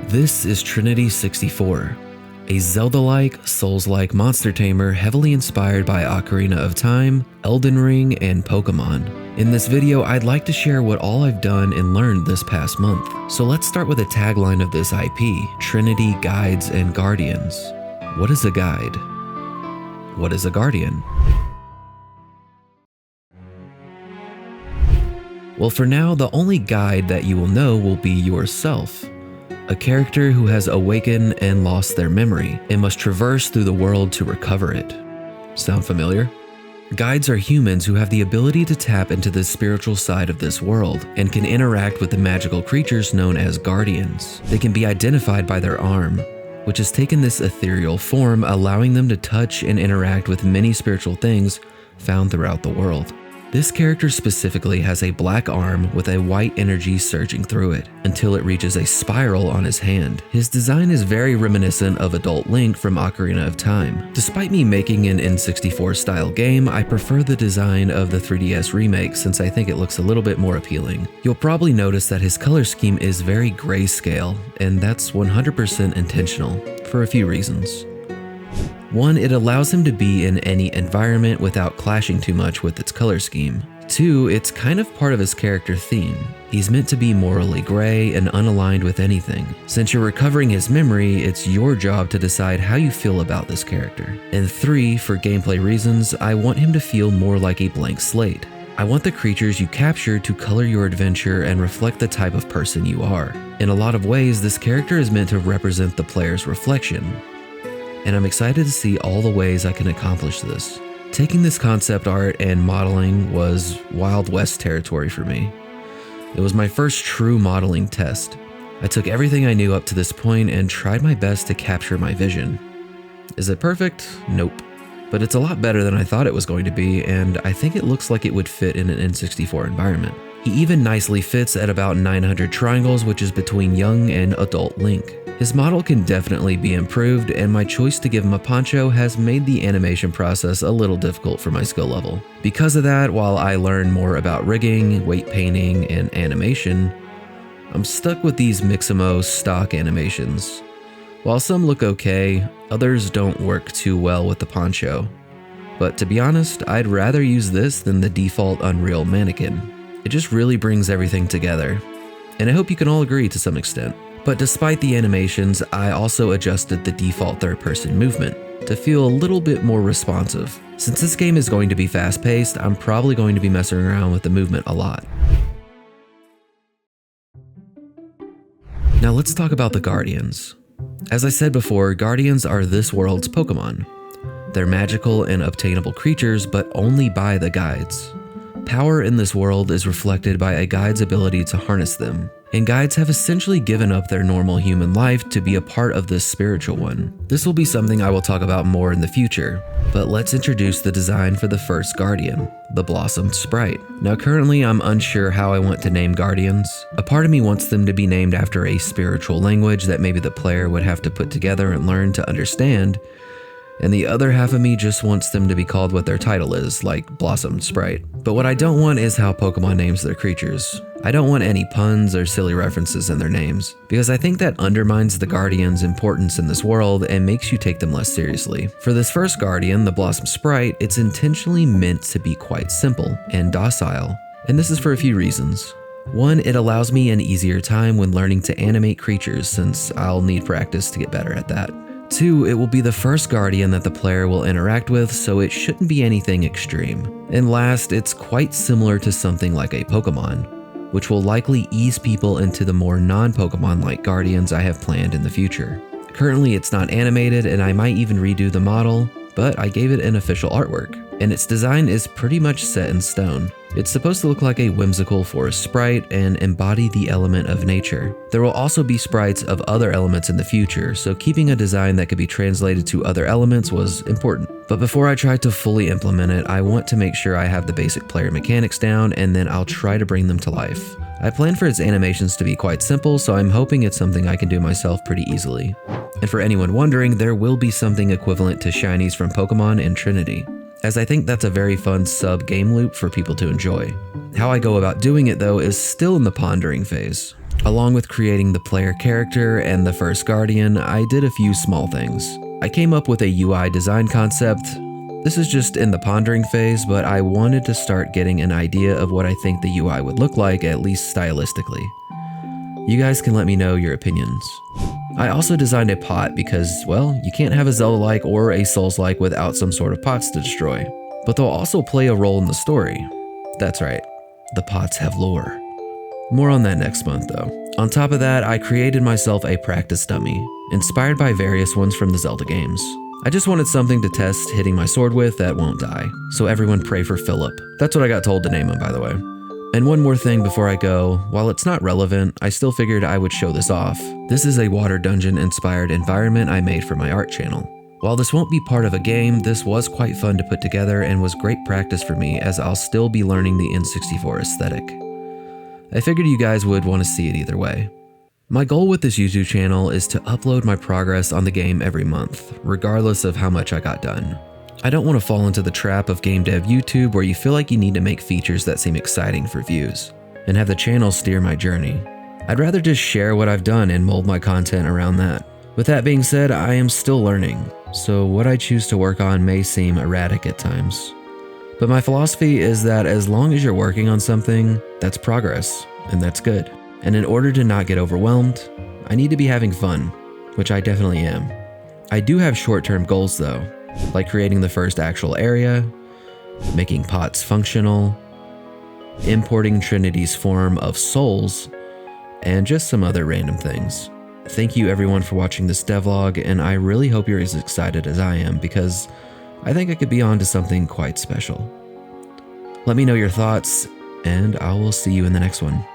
This is Trinity 64, a Zelda-like, Souls-like monster tamer heavily inspired by Ocarina of Time, Elden Ring, and Pokemon. In this video, I'd like to share what all I've done and learned this past month. So let's start with a tagline of this IP, Trinity Guides and Guardians. What is a guide? What is a guardian? Well, for now, the only guide that you will know will be yourself. A character who has awakened and lost their memory and must traverse through the world to recover it. Sound familiar? Guides are humans who have the ability to tap into the spiritual side of this world and can interact with the magical creatures known as guardians. They can be identified by their arm, which has taken this ethereal form, allowing them to touch and interact with many spiritual things found throughout the world. This character specifically has a black arm with a white energy surging through it, until it reaches a spiral on his hand. His design is very reminiscent of Adult Link from Ocarina of Time. Despite me making an N64 style game, I prefer the design of the 3DS remake since I think it looks a little bit more appealing. You'll probably notice that his color scheme is very grayscale, and that's 100% intentional, for a few reasons. One, it allows him to be in any environment without clashing too much with its color scheme. Two, it's kind of part of his character theme. He's meant to be morally gray and unaligned with anything. Since you're recovering his memory, it's your job to decide how you feel about this character. And three, for gameplay reasons, I want him to feel more like a blank slate. I want the creatures you capture to color your adventure and reflect the type of person you are. In a lot of ways, this character is meant to represent the player's reflection, and I'm excited to see all the ways I can accomplish this. Taking this concept art and modeling was Wild West territory for me. It was my first true modeling test. I took everything I knew up to this point and tried my best to capture my vision. Is it perfect? Nope. But it's a lot better than I thought it was going to be, and I think it looks like it would fit in an N64 environment. He even nicely fits at about 900 triangles, which is between young and adult Link. His model can definitely be improved, and my choice to give him a poncho has made the animation process a little difficult for my skill level. Because of that, while I learn more about rigging, weight painting, and animation, I'm stuck with these Mixamo stock animations. While some look okay, others don't work too well with the poncho. But to be honest, I'd rather use this than the default Unreal mannequin. It just really brings everything together, and I hope you can all agree to some extent. But despite the animations, I also adjusted the default third-person movement to feel a little bit more responsive. Since this game is going to be fast-paced, I'm probably going to be messing around with the movement a lot. Now let's talk about the Guardians. As I said before, Guardians are this world's Pokemon. They're magical and obtainable creatures, but only by the guides. Power in this world is reflected by a guide's ability to harness them, and guides have essentially given up their normal human life to be a part of this spiritual one. This will be something I will talk about more in the future, but let's introduce the design for the first Guardian, the Blossomed Sprite. Now currently I'm unsure how I want to name Guardians. A part of me wants them to be named after a spiritual language that maybe the player would have to put together and learn to understand, and the other half of me just wants them to be called what their title is, like Blossomed Sprite. But what I don't want is how Pokemon names their creatures. I don't want any puns or silly references in their names, because I think that undermines the Guardian's importance in this world and makes you take them less seriously. For this first Guardian, the Blossom Sprite, it's intentionally meant to be quite simple and docile, and this is for a few reasons. One, it allows me an easier time when learning to animate creatures, since I'll need practice to get better at that. Two, it will be the first Guardian that the player will interact with, so it shouldn't be anything extreme. And last, it's quite similar to something like a Pokemon, which will likely ease people into the more non-Pokemon-like Guardians I have planned in the future. Currently, it's not animated, and I might even redo the model, but I gave it an official artwork, and its design is pretty much set in stone. It's supposed to look like a whimsical forest sprite and embody the element of nature. There will also be sprites of other elements in the future, so keeping a design that could be translated to other elements was important. But before I try to fully implement it, I want to make sure I have the basic player mechanics down, and then I'll try to bring them to life. I plan for its animations to be quite simple, so I'm hoping it's something I can do myself pretty easily. And for anyone wondering, there will be something equivalent to shinies from Pokemon in Trinity, as I think that's a very fun sub-game loop for people to enjoy. How I go about doing it though is still in the pondering phase. Along with creating the player character and the first guardian, I did a few small things. I came up with a UI design concept. This is just in the pondering phase, but I wanted to start getting an idea of what I think the UI would look like, at least stylistically. You guys can let me know your opinions. I also designed a pot because, well, you can't have a Zelda-like or a Souls-like without some sort of pots to destroy. But they'll also play a role in the story. That's right, the pots have lore. More on that next month though. On top of that, I created myself a practice dummy, inspired by various ones from the Zelda games. I just wanted something to test hitting my sword with that won't die, so everyone pray for Philip. That's what I got told to name him, by the way. And one more thing before I go, while it's not relevant, I still figured I would show this off. This is a water dungeon inspired environment I made for my art channel. While this won't be part of a game, this was quite fun to put together and was great practice for me as I'll still be learning the N64 aesthetic. I figured you guys would want to see it either way. My goal with this YouTube channel is to upload my progress on the game every month, regardless of how much I got done. I don't want to fall into the trap of game dev YouTube where you feel like you need to make features that seem exciting for views, and have the channel steer my journey. I'd rather just share what I've done and mold my content around that. With that being said, I am still learning, so what I choose to work on may seem erratic at times. But my philosophy is that as long as you're working on something, that's progress, and that's good. And in order to not get overwhelmed, I need to be having fun, which I definitely am. I do have short-term goals though, like creating the first actual area, making pots functional, importing Trinity's form of souls, and just some other random things. Thank you everyone for watching this devlog, and I really hope you're as excited as I am because I think I could be on to something quite special. Let me know your thoughts, and I will see you in the next one.